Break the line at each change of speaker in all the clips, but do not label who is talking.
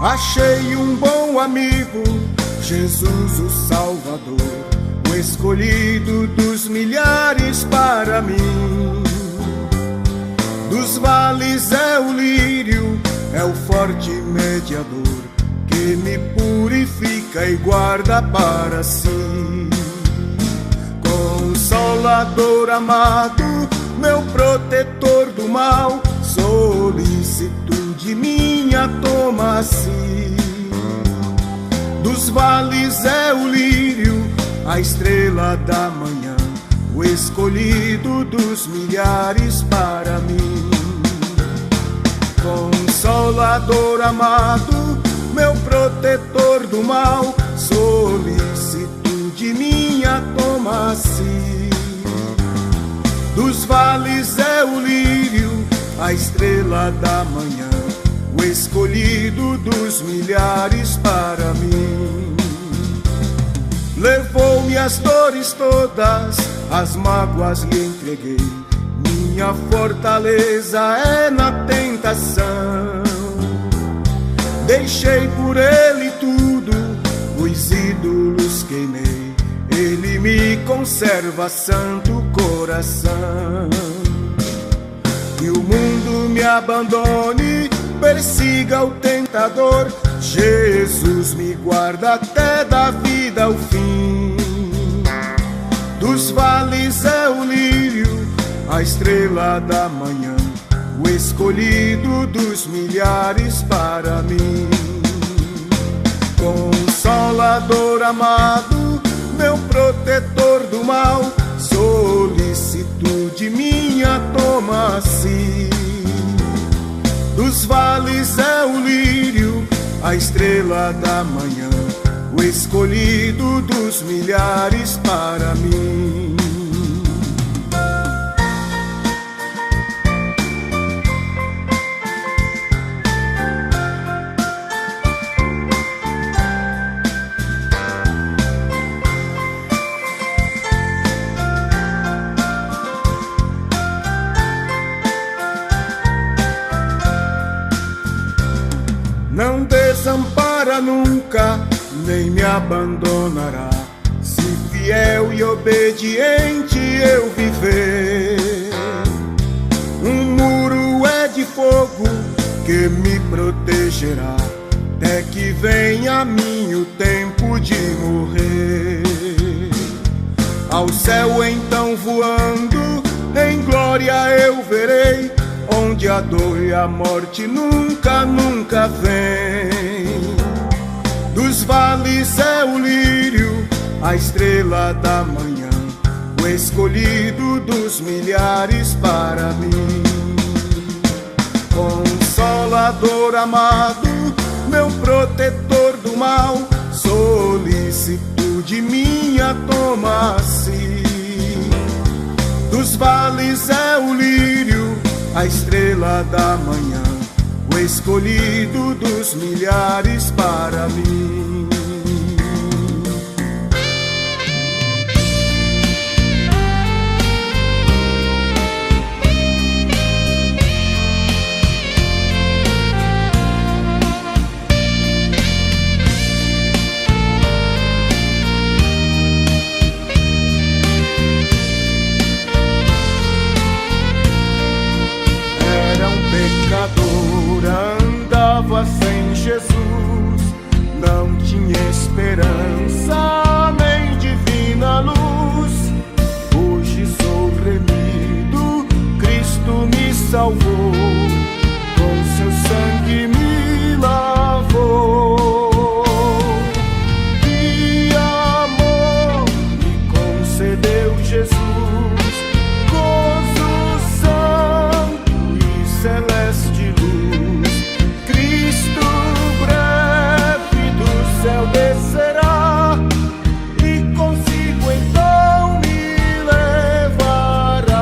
Achei um bom amigo, Jesus o Salvador, o escolhido dos milhares para mim. Dos vales é o lírio, é o forte mediador, que me purifica e guarda para si. Consolador amado, meu protetor do mal, solicitude minha toma-se. Dos vales é o lírio, a estrela da manhã, o escolhido dos milhares para mim. Consolador amado, meu protetor do mal, solicitude minha toma-se. Dos vales é o lírio, a estrela da manhã, o escolhido dos milhares para mim. Levou-me as dores todas, as mágoas lhe entreguei, minha fortaleza é na tentação. Deixei por ele tudo, os ídolos queimei, ele me conserva santo coração. E o mundo me abandone, persiga o tentador, Jesus me guarda até da vida ao fim. Dos vales é o lírio, a estrela da manhã, o escolhido dos milhares para mim. Consolador amado, meu protetor do mal, solicitude minha toma-se. Dos vales é o lírio, a estrela da manhã, o escolhido dos milhares para mim. Não desampara nunca, nem me abandonará, se fiel e obediente eu viver. Um muro é de fogo que me protegerá, até que venha a mim o tempo de morrer. Ao céu então voando, em glória eu verei, onde a dor e a morte nunca, nunca vem. Dos vales é o lírio, a estrela da manhã, o escolhido dos milhares para mim. Consolador amado, meu protetor do mal, solicitude minha toma-se. Dos vales é o lírio, a estrela da manhã, o escolhido dos milhares para mim. Andava sem Jesus, não tinha esperança nem divina luz. Hoje sou remido, Cristo me salvou, com seu sangue me lavou. Que amor me concedeu Jesus, gozo santo e celeste luz. Cristo breve do céu descerá, e consigo então me levará.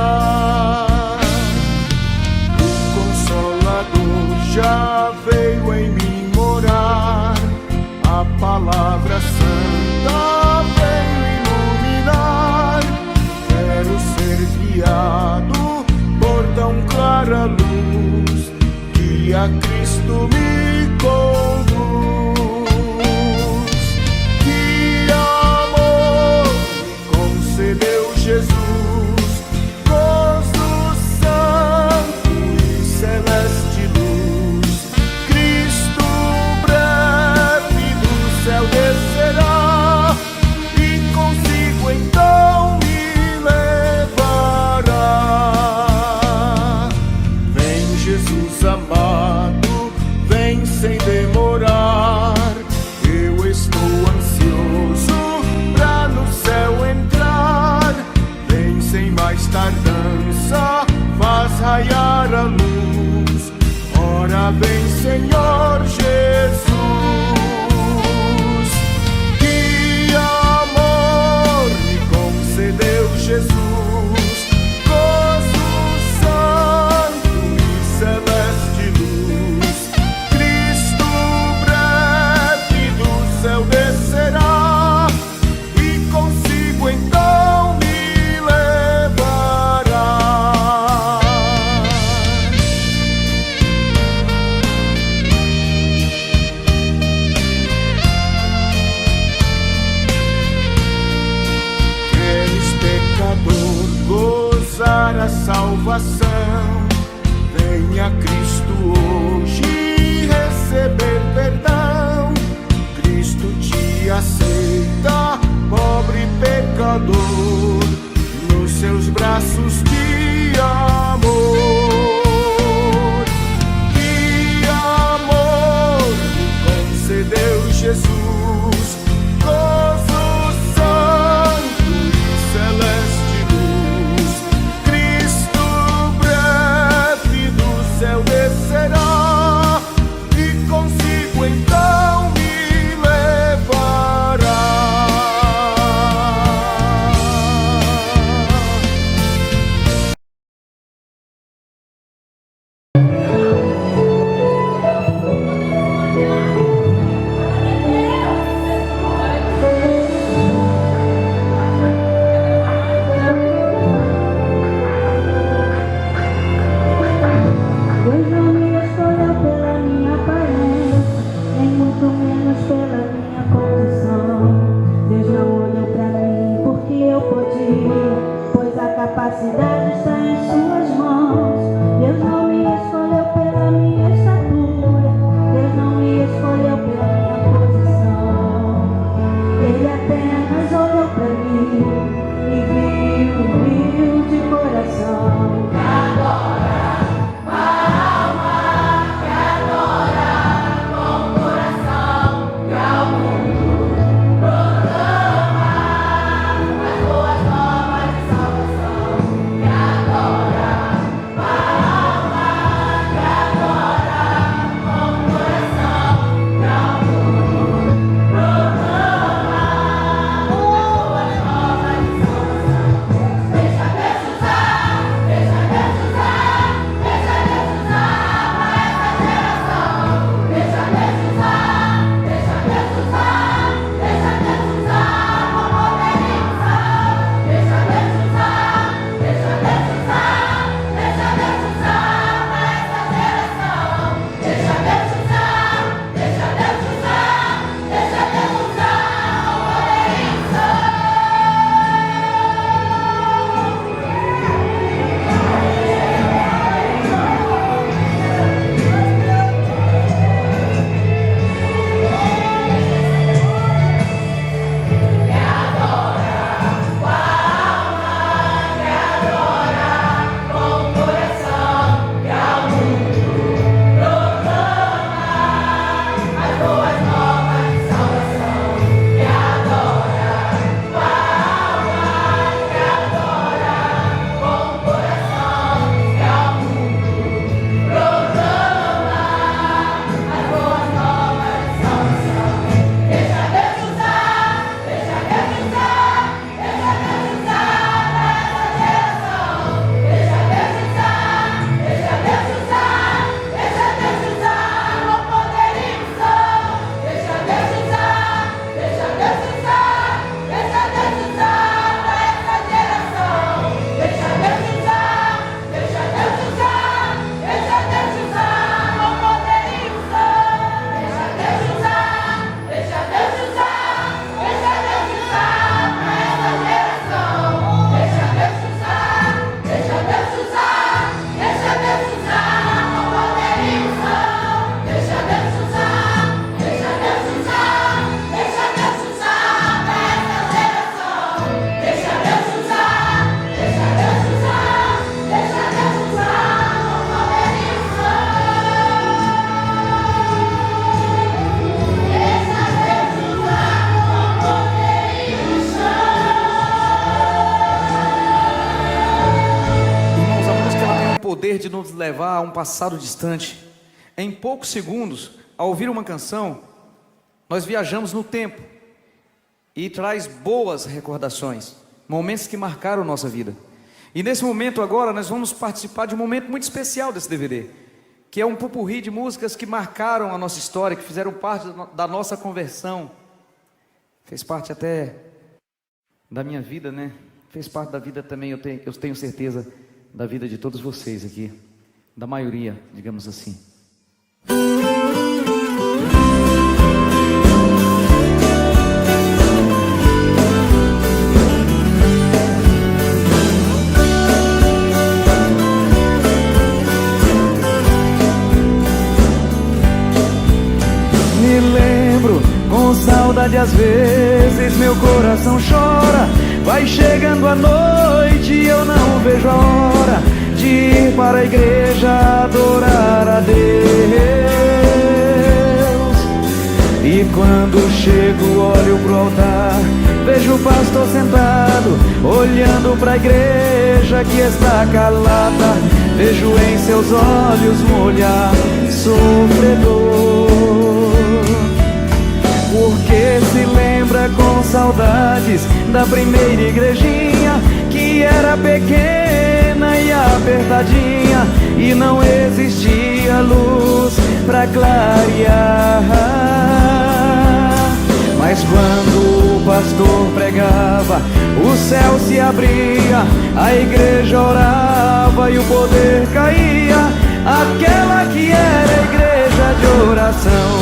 O Consolador já veio em mim morar, a palavra santa veio iluminar. Quero ser guiado por tão clara luz, que a Cristo me conduz. amado, vem sem demorar. Eu estou ansioso pra no céu entrar. Vem sem mais tardança, faz raiar a luz. Ora vem, Senhor Jesus. Que amor me concedeu Jesus, gozo santo e celeste luz. Cristo breve do céu descerá e consigo então me levará. Queres, pecador, gozar a salvação? Venha a Cristo hoje receber perdão. Cristo te aceita, pobre pecador, nos seus braços de amor. Que amor me concedeu Jesus, gozo santo e celeste luz. Cristo breve do céu descerá e consigo então me levará.
levar a um passado distante. Em poucos segundos, ao ouvir uma canção, nós viajamos no tempo e traz boas recordações, momentos que marcaram nossa vida. E nesse momento agora nós vamos participar de um momento muito especial desse DVD, que é um popurrí de músicas que marcaram a nossa história, que fizeram parte da nossa conversão. Fez parte até da minha vida, né? Fez parte da vida também, eu tenho certeza, da vida de todos vocês aqui. Da maioria, digamos assim.
Me lembro com saudade, às vezes meu coração chora. Vai chegando a noite e eu não vejo a hora de ir para a igreja adorar a Deus. E quando chego, olho pro altar, vejo o pastor sentado, olhando para a igreja que está calada. Vejo em seus olhos um olhar sofredor, porque se lembra com saudades da primeira igrejinha, que era pequena e apertadinha, e não existia luz pra clarear. Mas quando o pastor pregava, o céu se abria, a igreja orava e o poder caía, aquela que era a igreja de oração.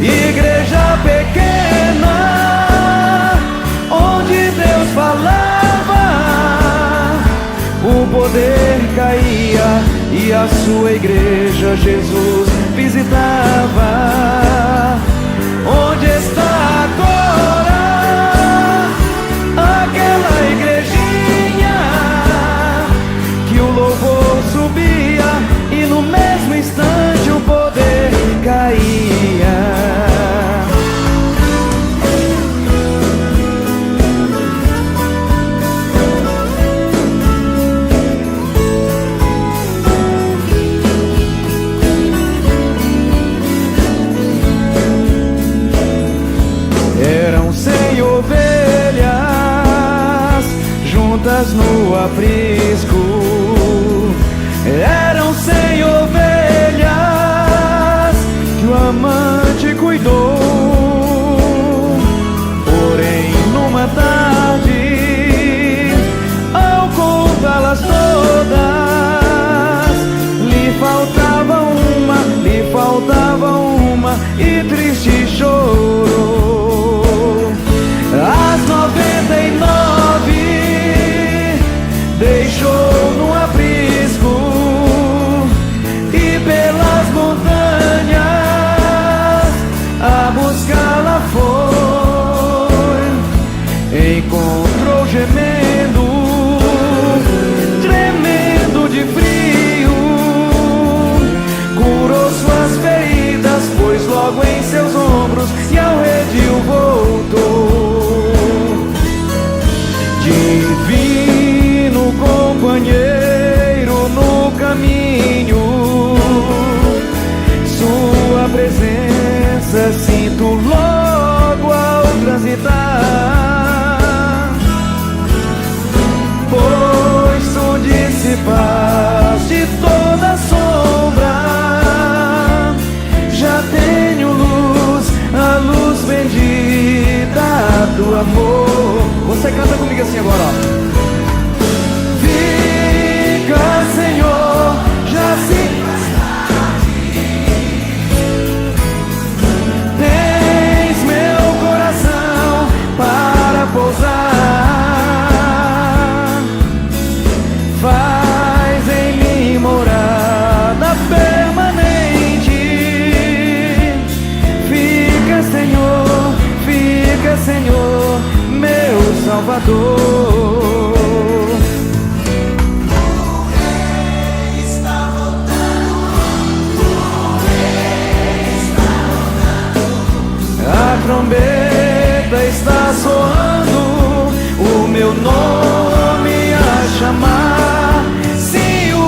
Igreja pequena, onde Deus falava, o poder caía e a sua igreja Jesus visitava. Onde está agora aquela igrejinha que o louvor subia e no mesmo instante o poder caía? Eram 100 ovelhas juntas no aprisco. Eram 100 ovelhas que o amante cuidou. Porém, numa tarde, ao contá-las todas, lhe faltava uma e triste chorou. As 99 deixou no aprisco e pelas montanhas a buscá-la foi. Encontrou gemendo, tremendo de frio, curou suas feridas, pôs logo em seus ombros e ao redil voltou. Divino companheiro no caminho, sua presença sinto logo ao transitar. Pois tu dissipaste toda sombra, já tenho luz, a luz bendita do amor. Você canta comigo assim agora, ó. Fica, Senhor, já se tens meu coração para pousar. Faz em mim morada permanente. Fica, Senhor, meu Salvador. A trombeta está soando, o meu nome a chamar. Sim, o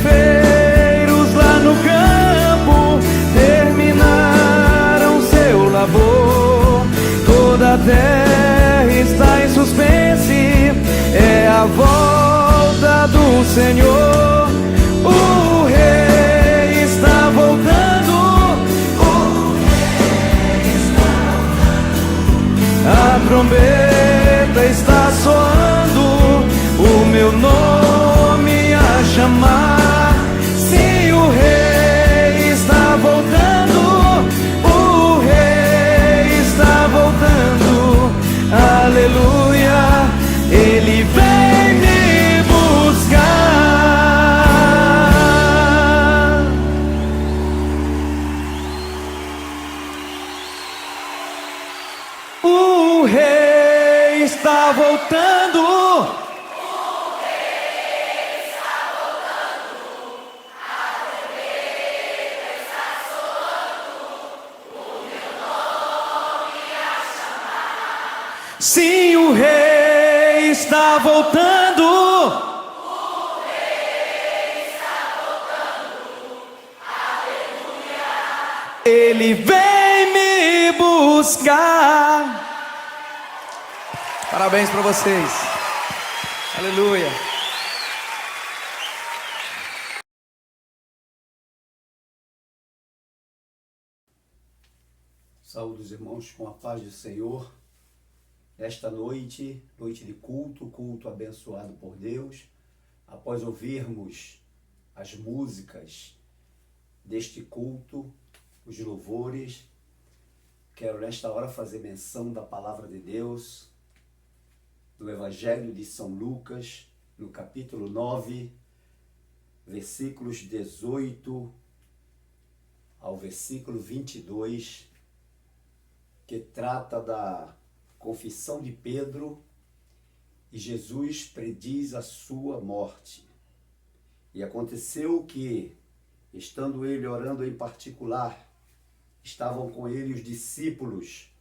ceifeiros lá no campo terminaram seu labor. Toda a terra está em suspense, é a volta do Senhor. O Rei está voltando, o Rei está voltando. A trombeta está soando, o meu nome a chamar. Sim, o Rei está voltando, o Rei está voltando. Aleluia, Ele vem me buscar. O Rei está voltando. Sim, o Rei está voltando. O Rei está voltando. Aleluia. Ele vem me buscar.
Parabéns para vocês. Aleluia.
Saúde os irmãos com a paz do Senhor. Esta noite, noite de culto abençoado por Deus. Após ouvirmos as músicas deste culto, os louvores, quero nesta hora fazer menção da palavra de Deus, do Evangelho de São Lucas, no capítulo 9, versículos 18 ao versículo 22, que trata da confissão de Pedro, e Jesus prediz a sua morte. E aconteceu que, estando ele orando em particular, estavam com ele os discípulos,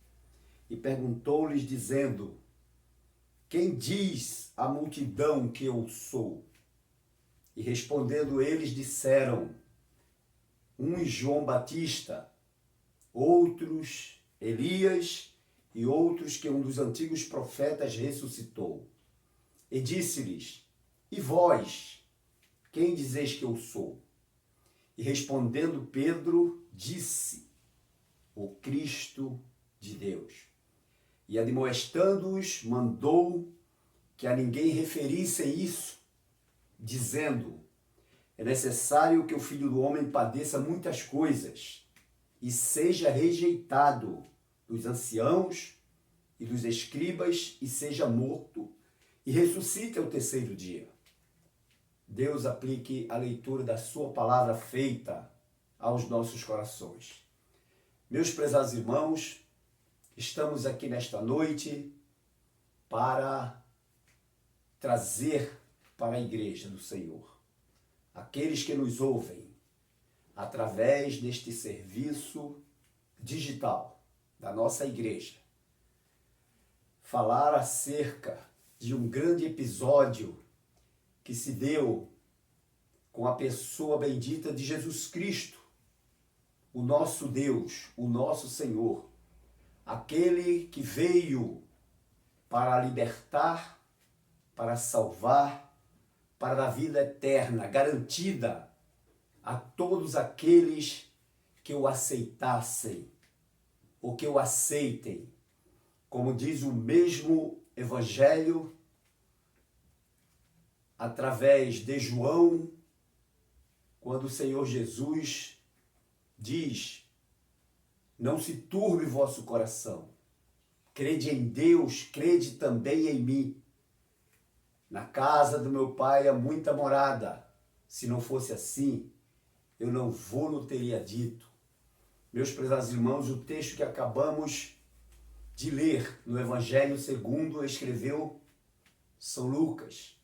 e perguntou-lhes dizendo: quem diz a multidão que eu sou? E respondendo eles disseram: uns João Batista, outros Elias, e outros que um dos antigos profetas ressuscitou. E disse-lhes: e vós, quem dizeis que eu sou? E respondendo Pedro, disse: o Cristo de Deus. E admoestando-os, mandou que a ninguém referissem isso, dizendo: é necessário que o Filho do Homem padeça muitas coisas e seja rejeitado dos anciãos e dos escribas, e seja morto, e ressuscite ao terceiro dia. Deus aplique a leitura da sua palavra feita aos nossos corações. Meus prezados irmãos, estamos aqui nesta noite para trazer para a igreja do Senhor aqueles que nos ouvem através deste serviço digital da nossa igreja, falar acerca de um grande episódio que se deu com a pessoa bendita de Jesus Cristo, o nosso Deus, o nosso Senhor, aquele que veio para libertar, para salvar, para dar vida eterna, garantida a todos aqueles que o aceitassem, ou que o aceitem. Como diz o mesmo Evangelho, através de João, quando o Senhor Jesus diz: não se turbe o vosso coração, crede em Deus, crede também em mim. Na casa do meu Pai há muita morada, se não fosse assim, eu não vou-lo teria dito. Meus prezados irmãos, o texto que acabamos de ler no Evangelho segundo escreveu São Lucas.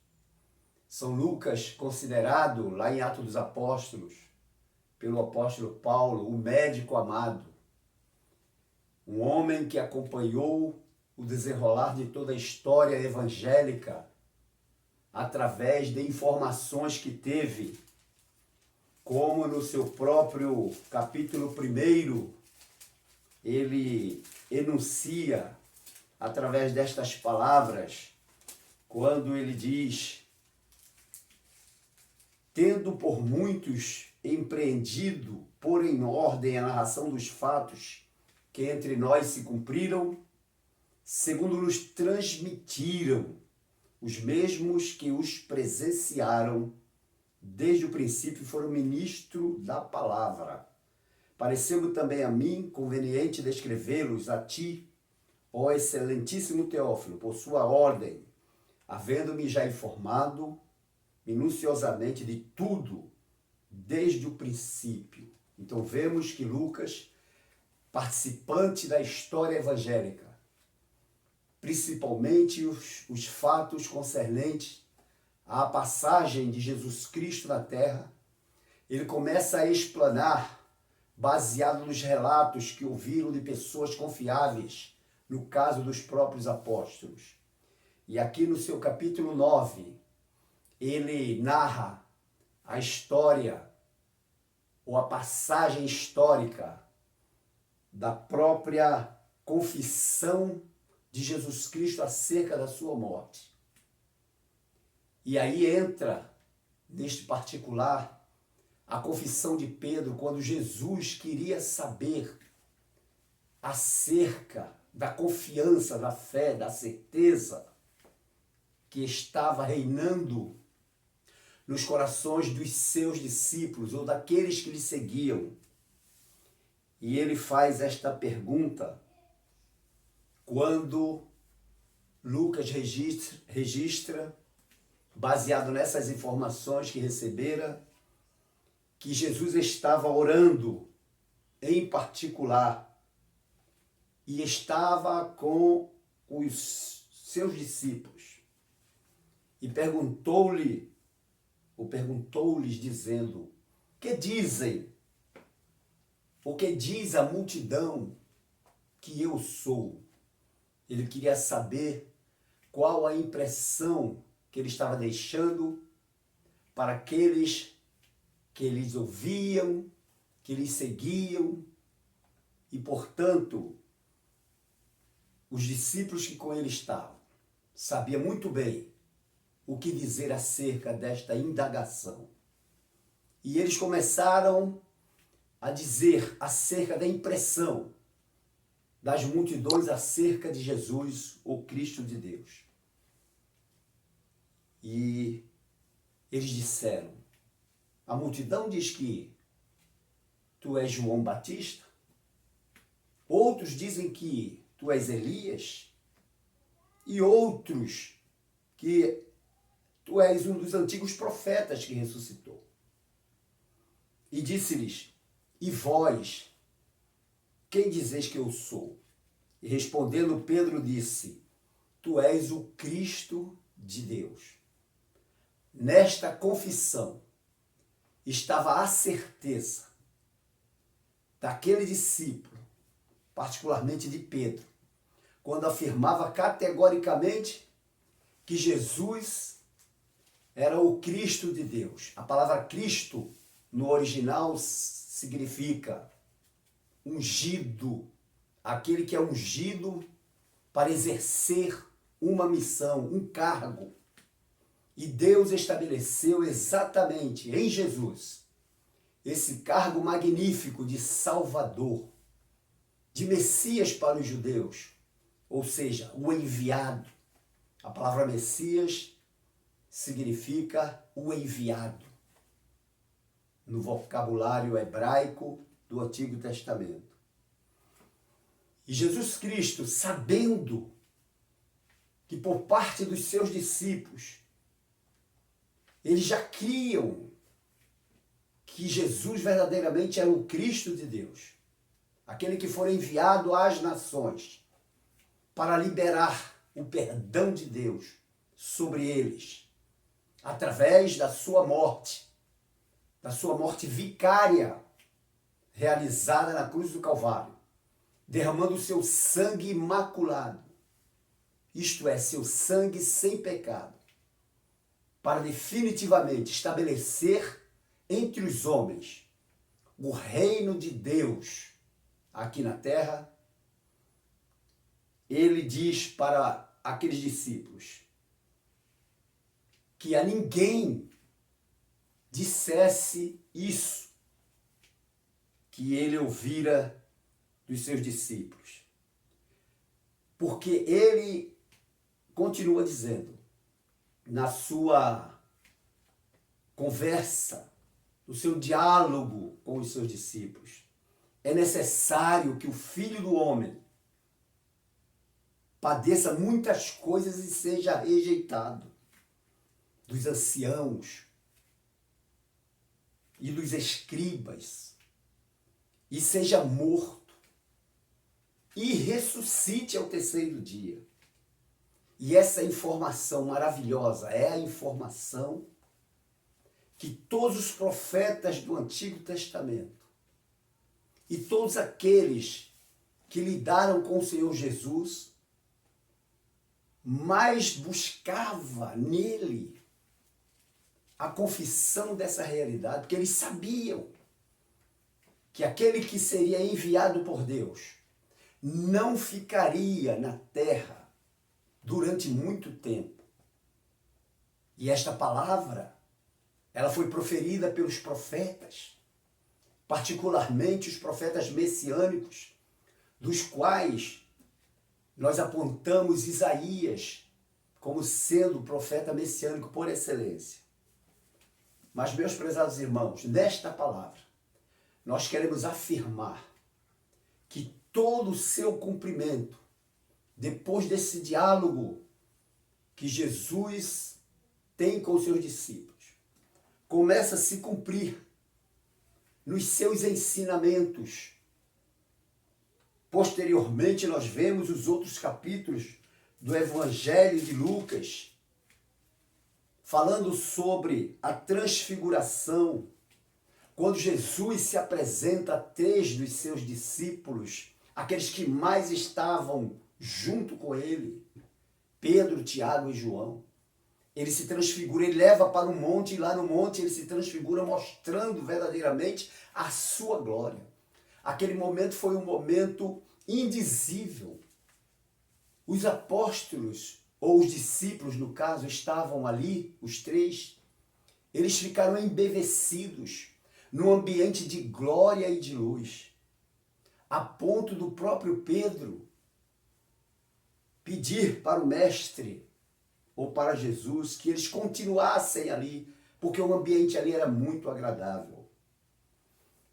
São Lucas, considerado lá em Atos dos Apóstolos, pelo apóstolo Paulo, o médico amado. Um homem que acompanhou o desenrolar de toda a história evangélica através de informações que teve como no seu próprio capítulo 1, ele enuncia através destas palavras, quando ele diz: tendo por muitos empreendido, pôr em ordem a narração dos fatos que entre nós se cumpriram, segundo nos transmitiram os mesmos que os presenciaram desde o princípio, foram ministro da palavra. Pareceu-me também a mim conveniente descrevê-los a ti, ó excelentíssimo Teófilo, por sua ordem, havendo-me já informado minuciosamente de tudo desde o princípio. Então vemos que Lucas, participante da história evangélica, principalmente os fatos concernentes à passagem de Jesus Cristo na terra, ele começa a explanar, baseado nos relatos que ouviram de pessoas confiáveis, no caso dos próprios apóstolos. E aqui no seu capítulo 9, ele narra a história, ou a passagem histórica, da própria confissão de Jesus Cristo acerca da sua morte. E aí entra, neste particular, a confissão de Pedro, quando Jesus queria saber acerca da confiança, da fé, da certeza que estava reinando nos corações dos seus discípulos ou daqueles que lhe seguiam. E ele faz esta pergunta quando Lucas registra, baseado nessas informações que recebera, que Jesus estava orando em particular e estava com os seus discípulos e perguntou-lhes dizendo: que dizem? O que diz a multidão que eu sou? Ele queria saber qual a impressão que ele estava deixando para aqueles que eles ouviam, que eles seguiam, e, portanto, os discípulos que com ele estavam sabiam muito bem o que dizer acerca desta indagação. E eles começaram a dizer acerca da impressão das multidões acerca de Jesus, o Cristo de Deus. E eles disseram: a multidão diz que tu és João Batista, outros dizem que tu és Elias, e outros que tu és um dos antigos profetas que ressuscitou. E disse-lhes: e vós, quem dizeis que eu sou? E respondendo Pedro disse: tu és o Cristo de Deus. Nesta confissão estava a certeza daquele discípulo, particularmente de Pedro, quando afirmava categoricamente que Jesus era o Cristo de Deus. A palavra Cristo, no original, significa ungido, aquele que é ungido para exercer uma missão, um cargo. E Deus estabeleceu exatamente em Jesus esse cargo magnífico de Salvador, de Messias para os judeus, ou seja, o enviado. A palavra Messias significa o enviado, no vocabulário hebraico do Antigo Testamento. E Jesus Cristo, sabendo que por parte dos seus discípulos, eles já criam que Jesus verdadeiramente era o Cristo de Deus, aquele que foi enviado às nações para liberar o perdão de Deus sobre eles, através da sua morte vicária, realizada na cruz do Calvário, derramando o seu sangue imaculado, isto é, seu sangue sem pecado, para definitivamente estabelecer entre os homens o reino de Deus aqui na terra, ele diz para aqueles discípulos que a ninguém dissesse isso que ele ouvira dos seus discípulos. Porque ele continua dizendo, na sua conversa, no seu diálogo com os seus discípulos, é necessário que o Filho do Homem padeça muitas coisas e seja rejeitado dos anciãos e dos escribas, e seja morto, e ressuscite ao terceiro dia. E essa informação maravilhosa é a informação que todos os profetas do Antigo Testamento e todos aqueles que lidaram com o Senhor Jesus mais buscava nele a confissão dessa realidade, porque eles sabiam que aquele que seria enviado por Deus não ficaria na terra durante muito tempo. E esta palavra, ela foi proferida pelos profetas, particularmente os profetas messiânicos, dos quais nós apontamos Isaías como sendo o profeta messiânico por excelência. Mas, meus prezados irmãos, nesta palavra, nós queremos afirmar que todo o seu cumprimento, depois desse diálogo que Jesus tem com os seus discípulos, começa a se cumprir nos seus ensinamentos. Posteriormente, nós vemos os outros capítulos do Evangelho de Lucas, falando sobre a transfiguração, quando Jesus se apresenta a 3 dos seus discípulos, aqueles que mais estavam junto com ele, Pedro, Tiago e João. Ele se transfigura, ele leva para um monte, e lá no monte ele se transfigura, mostrando verdadeiramente a sua glória. Aquele momento foi um momento indizível. Os apóstolos, ou os discípulos, no caso, estavam ali, os 3, eles ficaram embevecidos num ambiente de glória e de luz, a ponto do próprio Pedro pedir para o mestre, ou para Jesus, que eles continuassem ali, porque o ambiente ali era muito agradável.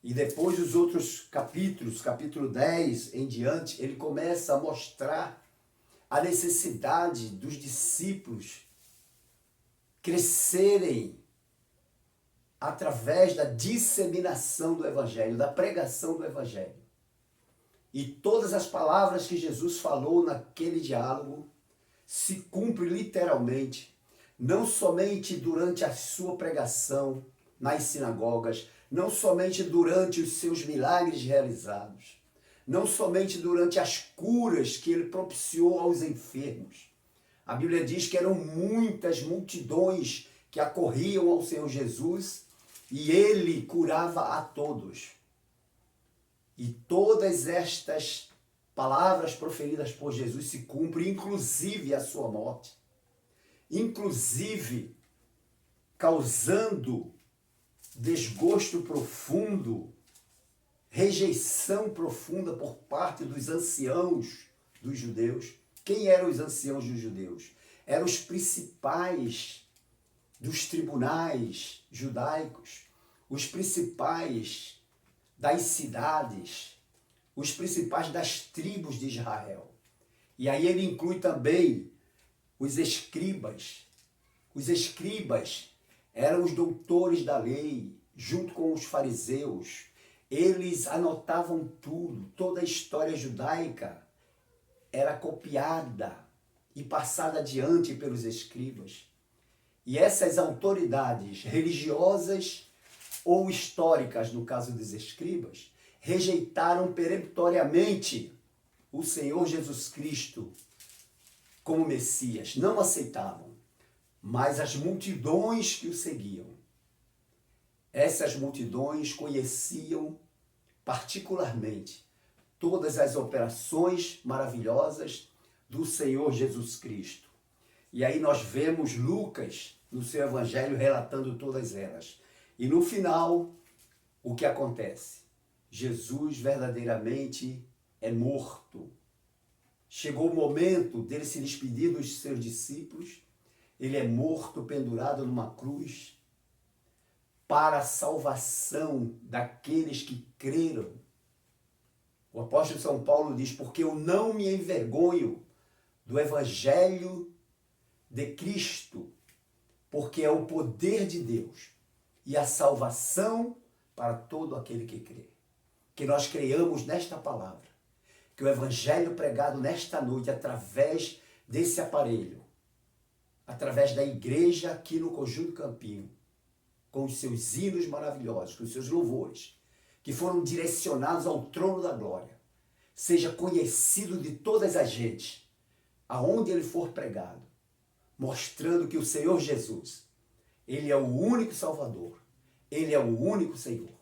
E depois os outros capítulos, capítulo 10 em diante, ele começa a mostrar a necessidade dos discípulos crescerem através da disseminação do Evangelho, da pregação do Evangelho. E todas as palavras que Jesus falou naquele diálogo se cumprem literalmente, não somente durante a sua pregação nas sinagogas, não somente durante os seus milagres realizados, não somente durante as curas que ele propiciou aos enfermos. A Bíblia diz que eram muitas multidões que acorriam ao Senhor Jesus e ele curava a todos. E todas estas palavras proferidas por Jesus se cumprem, inclusive a sua morte, inclusive causando desgosto profundo, rejeição profunda por parte dos anciãos dos judeus. Quem eram os anciãos dos judeus? Eram os principais dos tribunais judaicos, os principais das cidades, os principais das tribos de Israel. E aí ele inclui também os escribas. Os escribas eram os doutores da lei, junto com os fariseus. Eles anotavam tudo, toda a história judaica era copiada e passada adiante pelos escribas. E essas autoridades religiosas ou históricas, no caso dos escribas, rejeitaram peremptoriamente o Senhor Jesus Cristo como Messias, não aceitavam. Mas as multidões que o seguiam, Essas multidões conheciam particularmente todas as operações maravilhosas do Senhor Jesus Cristo. E aí nós vemos Lucas, no seu evangelho, relatando todas elas. E no final, o que acontece? Jesus verdadeiramente é morto. Chegou o momento dele se despedir dos seus discípulos. Ele é morto, pendurado numa cruz, para a salvação daqueles que creram. O apóstolo São Paulo diz, porque eu não me envergonho do evangelho de Cristo, porque é o poder de Deus e a salvação para todo aquele que crê. Que nós creiamos nesta palavra, que o evangelho pregado nesta noite, através desse aparelho, através da igreja aqui no Conjunto Campinho, com os seus hinos maravilhosos, com os seus louvores, que foram direcionados ao trono da glória, seja conhecido de todas as gentes, aonde ele for pregado, mostrando que o Senhor Jesus, ele é o único Salvador, ele é o único Senhor.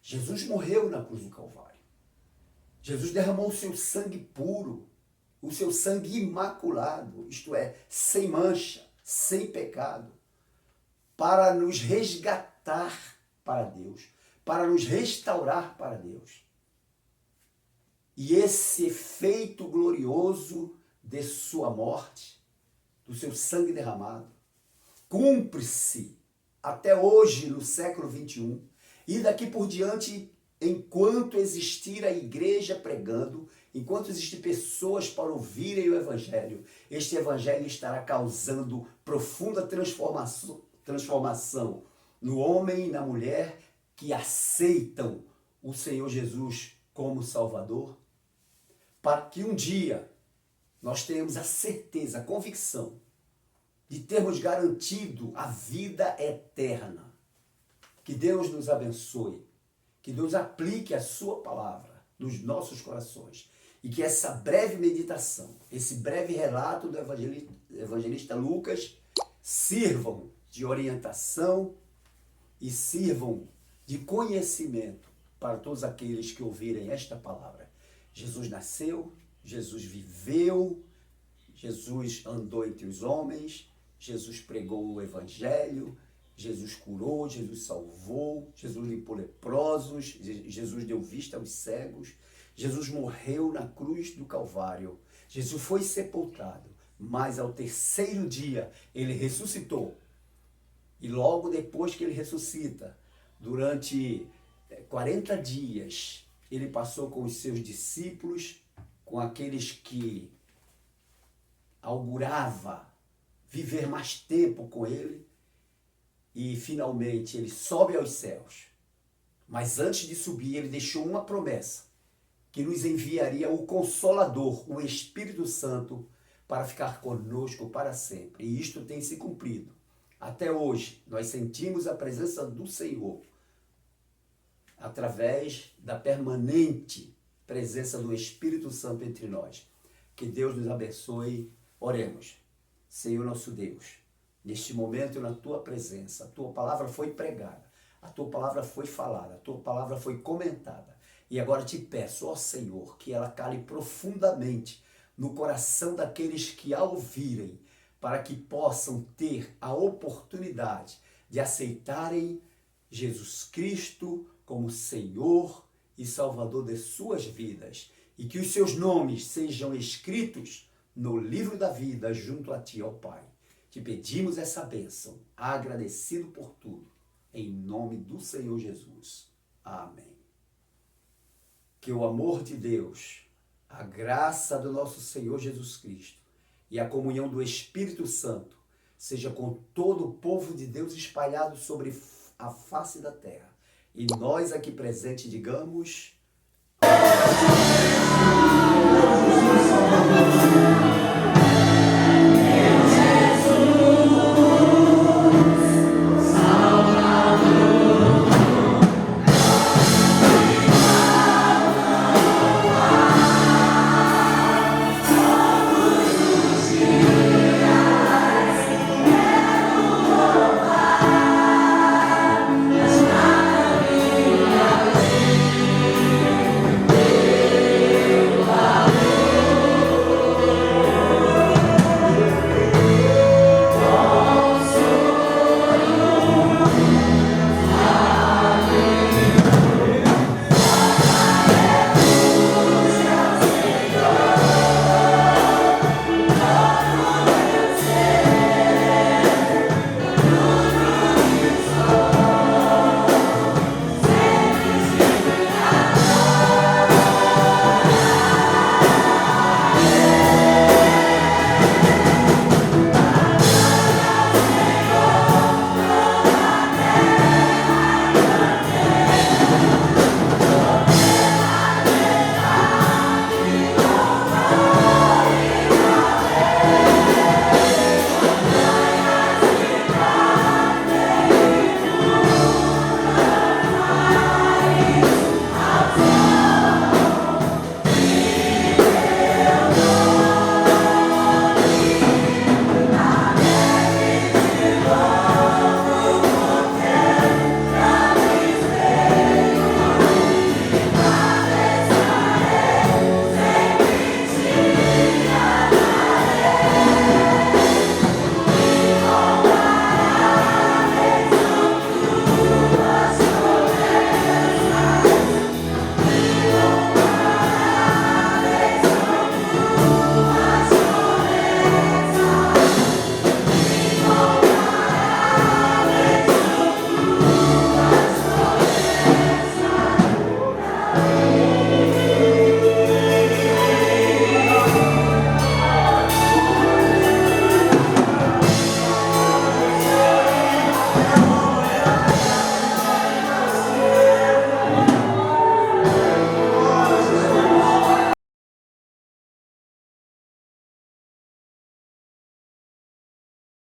Jesus morreu na cruz do Calvário. Jesus derramou o seu sangue puro, o seu sangue imaculado, isto é, sem mancha, sem pecado, para nos resgatar para Deus, para nos restaurar para Deus. E esse efeito glorioso de sua morte, do seu sangue derramado, cumpre-se até hoje no século XXI, e daqui por diante, enquanto existir a igreja pregando, enquanto existir pessoas para ouvirem o evangelho, este evangelho estará causando profunda transformação no homem e na mulher que aceitam o Senhor Jesus como Salvador, para que um dia nós tenhamos a certeza, a convicção de termos garantido a vida eterna. Que Deus nos abençoe, que Deus aplique a sua palavra nos nossos corações e que essa breve meditação, esse breve relato do evangelista Lucas sirvam de orientação e sirvam de conhecimento para todos aqueles que ouvirem esta palavra. Jesus nasceu, Jesus viveu, Jesus andou entre os homens, Jesus pregou o evangelho, Jesus curou, Jesus salvou, Jesus limpou leprosos, Jesus deu vista aos cegos, Jesus morreu na cruz do Calvário, Jesus foi sepultado, mas ao terceiro dia ele ressuscitou. E logo depois que ele ressuscita, durante 40 dias, ele passou com os seus discípulos, com aqueles que augurava viver mais tempo com ele, e finalmente ele sobe aos céus. Mas antes de subir, ele deixou uma promessa, que nos enviaria o Consolador, o Espírito Santo, para ficar conosco para sempre. E isto tem se cumprido. Até hoje, nós sentimos a presença do Senhor através da permanente presença do Espírito Santo entre nós. Que Deus nos abençoe. Oremos. Senhor nosso Deus, neste momento na tua presença, a tua palavra foi pregada, a tua palavra foi falada, a tua palavra foi comentada. E agora te peço, ó Senhor, que ela cale profundamente no coração daqueles que a ouvirem, para que possam ter a oportunidade de aceitarem Jesus Cristo como Senhor e Salvador de suas vidas, e que os seus nomes sejam escritos no livro da vida junto a ti, ó Pai. Te pedimos essa bênção, agradecido por tudo, em nome do Senhor Jesus. Amém. Que o amor de Deus, a graça do nosso Senhor Jesus Cristo e a comunhão do Espírito Santo seja com todo o povo de Deus espalhado sobre a face da terra. E nós aqui presentes digamos...